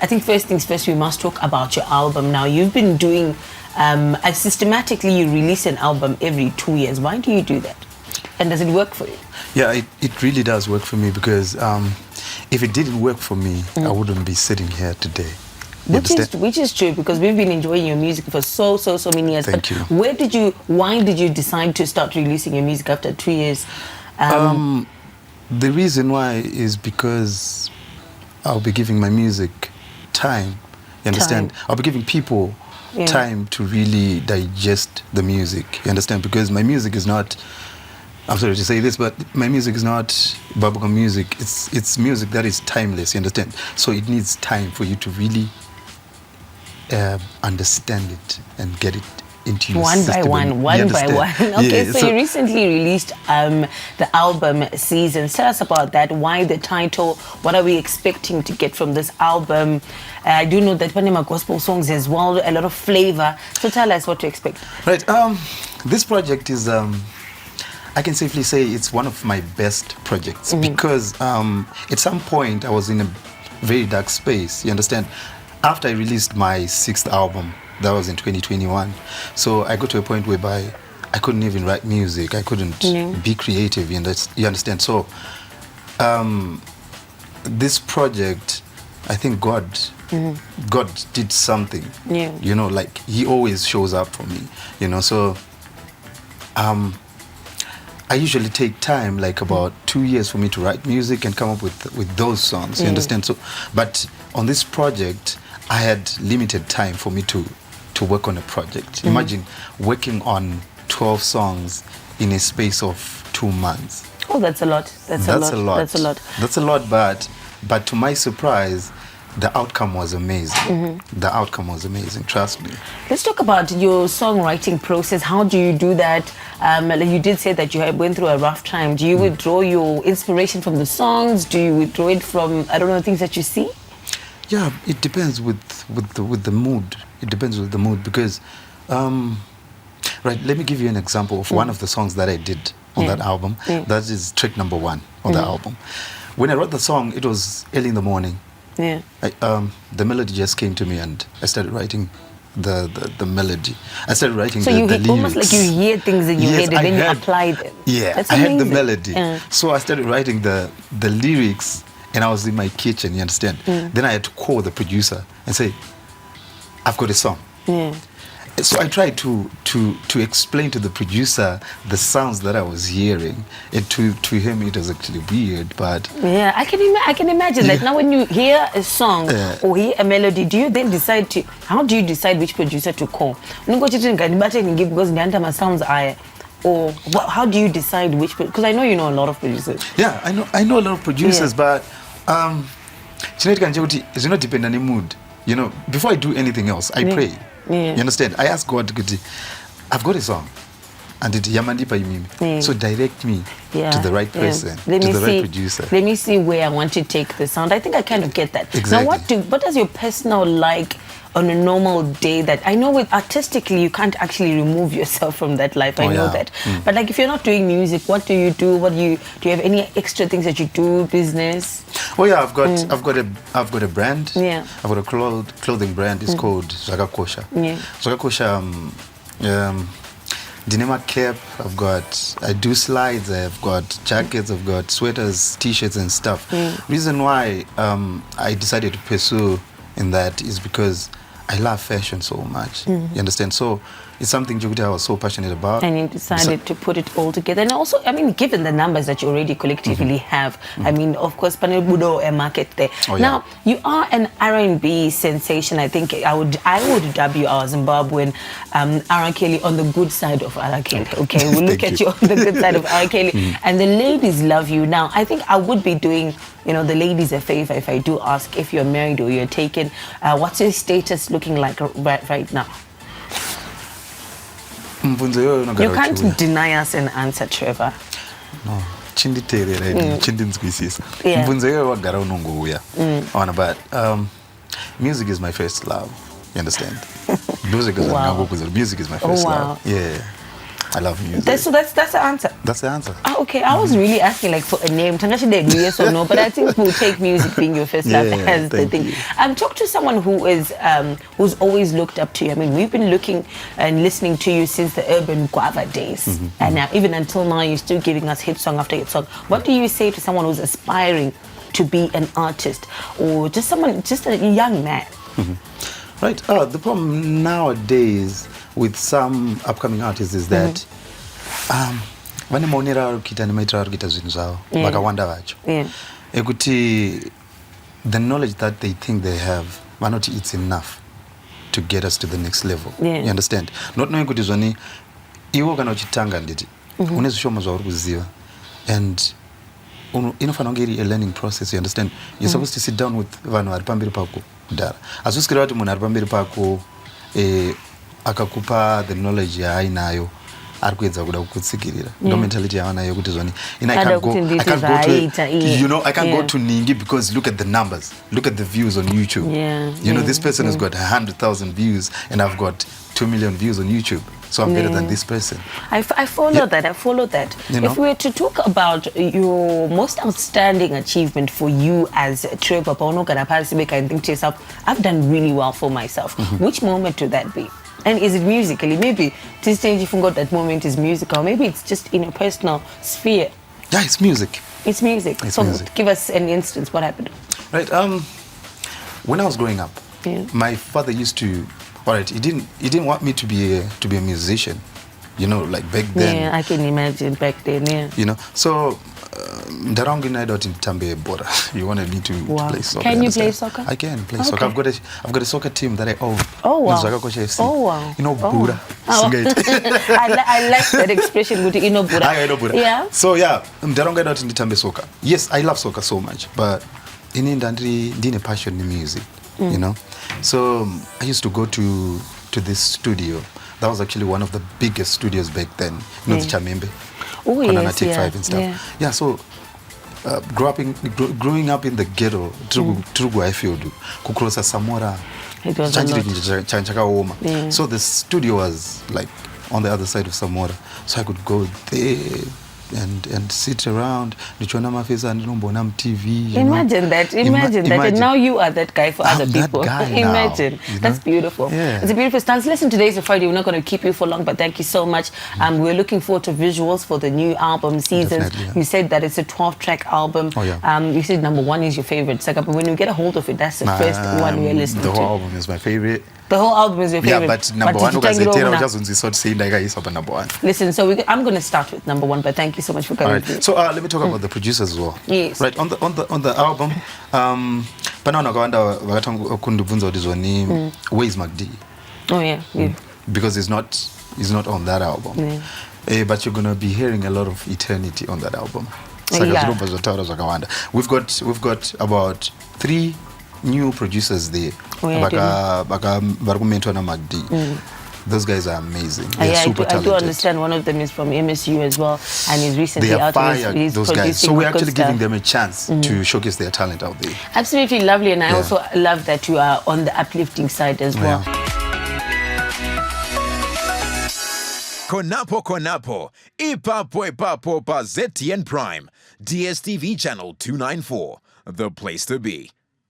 I think first things first, we must talk about your album. Now, you've been doing, systematically, you release an album every 2 years. Why do you do that? And does it work for you? Yeah, it really does work for me because if it didn't work for me, I wouldn't be sitting here today. Which is true, because we've been enjoying your music for so many years. Thank you. Why did you decide to start releasing your music after 2 years? The reason why is because I'll be giving my music time. You understand? I'll be giving people time to really digest the music. You understand? Because my music is not, I'm sorry to say this, but my music is not bubblegum music. It's music that is timeless. You understand? So it needs time for you to really understand it and get it into your system. One by one. Okay, yeah, so you recently released the album Seasons. Tell us about that. Why the title? What are we expecting to get from this album? I do know that Panama gospel songs as well, a lot of flavor. So tell us what to expect. Right. This project is, I can safely say it's one of my best projects because at some point I was in a very dark space. You understand? After I released my 6th album, that was in 2021. So I got to a point whereby I couldn't even write music. I couldn't be creative. You understand? So this project, I think God did something. Yeah. You know, like He always shows up for me. You know, so I usually take time, like about 2 years, for me to write music and come up with those songs. You understand? So, but on this project, I had limited time for me to work on a project. Imagine working on 12 songs in a space of 2 months. Oh, that's a lot. That's a lot. That's a lot, but to my surprise, the outcome was amazing. The outcome was amazing, trust me. Let's talk about your songwriting process. How do you do that? You did say that you went through a rough time. Do you withdraw your inspiration from the songs? Do you withdraw it from, I don't know, things that you see? Yeah, it depends with the mood. It depends with the mood because, right, let me give you an example of one of the songs that I did on that album. That is track number 1 on the album. When I wrote the song, it was early in the morning. Yeah. The melody just came to me and I started writing the melody. I started writing the lyrics. Almost like you hear things in your head and then you apply them. Yeah, that's amazing. I had the melody. So I started writing the lyrics and I was in my kitchen, you understand? Then I had to call the producer and say, I've got a song. So I tried to explain to the producer the sounds that I was hearing. And to him, it was actually weird, but... Yeah, I can imagine that. Now when you hear a song or hear a melody, do you then decide to... How do you decide which producer to call? Or how do you decide which... Because I know you know a lot of producers. Yeah, I know a lot of producers, but... it's not dependent on the mood. You know, before I do anything else, I pray. You understand? I ask God, I've got a song. And it yamandipa imimi. So direct me to the right person, to the right producer. Let me see where I want to take the sound. I think I kind of get that. Exactly. Now, what does your personal like on a normal day that I know with artistically you can't actually remove yourself from that life. I know that. But like if you're not doing music, what do you do? Do you have any extra things that you do? Business? Oh yeah, I've got a brand. Yeah. I've got a clothing brand. It's called Zagakosha. Yeah. Zagakosha Dinema cap. I do slides. I've got jackets. I've got sweaters, t-shirts, and stuff. Reason why I decided to pursue in that is because I love fashion so much. You understand? So it's something I was so passionate about. And you decided to put it all together. And also, I mean, given the numbers that you already collectively have, I mean, of course, Panel Budo a market there. Now, you are an R&B sensation. I think I would dub you our Zimbabwean R. Kelly on the good side of R. Kelly. Okay, we'll look at you on the good side of R. Kelly. And the ladies love you. Now, I think I would be doing, the ladies a favor if I do ask if you're married or you're taken. What's your status looking like right now? You can't deny us an answer, Trevor. No. But music is my first love. You understand? Music is my first love. Yeah. I love music. So that's the answer. That's the answer. Oh, okay. I was really asking like for a name. Tangashi did yes or no, but I think we'll take music being your first love as the thing. Talk to someone who is who's always looked up to you. I mean, we've been looking and listening to you since the Urban Guava days, and now even until now, you're still giving us hit song after hit song. What do you say to someone who's aspiring to be an artist, or just a young man? Right. The problem nowadays with some upcoming artists is that vane maonera vari kuita nemaitiro vari kuita zvinhu zvavo vakawanda vacho ekuti the knowledge that they think they have vanoti it's enough to get us to the next level. You understand? Not knowing kuti zvoni iwo kana uchitanga nditi une zvishoma zvauri kuziva, and inofanira kunge iri a learning process. You understand? You're supposed to sit down with vanhu vari pamberi pako kudhara. Hazvisikira kuti munhu ari pamberi pako akakupa the knowledge yaainayo ari kuedza kuda kukutsikirira. No mentality yaanayo kuti zvoni I can't go to Ningi because look at the numbers, look at the views on YouTube. You know, this person has got 100,000 views and I've got 2 million views on YouTube, so I'm better than this person. I follow that. You know? If we were to talk about your most outstanding achievement for you as Trevor Dongo, I think to yourself, I've done really well for myself. Which moment would that be? And is it musically? Maybe this stage you forgot that moment is musical. Maybe it's just in a personal sphere. Yeah, it's music. It's music. It's so music. Give us an instance. What happened? Right. When I was growing up, my father used to. All right, he didn't want me to be a musician. You know, like back then. Yeah, I can imagine back then. Yeah. You know, so. Ndarangi naida kuti nditambe bhora. You wanted me to play soccer. Can you play soccer? I can play soccer. I've got a soccer team that I own. Oh wow. Zvakakosha FC. Oh wow. You know bhora. I like that expression kuti ino bhora. Yeah. So yeah, ndarangi naida kuti nditambe soccer. Yes, I love soccer so much, but ini ndine passion in music, you know. So I used to go to this studio. That was actually one of the biggest studios back then. You know, the Chamembe. Oh yes, Take 5 and stuff. Yeah, so growing up in the ghetto, Trugu I feel kukrosa Samora. It was a lot. So the studio was like on the other side of Samora, so I could go there and sit around. TV. Imagine that. And now you are that guy for other people. Imagine. Now, you know? That's beautiful. Yeah. It's a beautiful stance. Listen, today's a Friday. We're not going to keep you for long, but thank you so much. We're looking forward to visuals for the new album, Seasons. You said that it's a 12-track album. You said number 1 is your favorite. So when you get a hold of it, that's the first one we're listening to. The whole album is my favorite. The whole album is your favorite. Yeah, but number 1 number 1. Listen, so I'm going to start with number 1, but thank you so much for coming. Right. So let me talk about the producers as well. Yes. Right, on the album, panaona kawanda vakatanga kundibvunza kuti zvoni where is MacD? Oh yeah. Because he's not on that album. But you're going to be hearing a lot of eternity on that album. We've got about 3 new producers there. Those guys are amazing. They're super talented. I do understand one of them is from MSU as well, and he's recently out. He's those guys. So we're actually giving them a chance to showcase their talent out there. Absolutely lovely, and I also love that you are on the uplifting side as well. Konapo, ipapo pa ZTN Prime, DSTV channel 294, the place to be.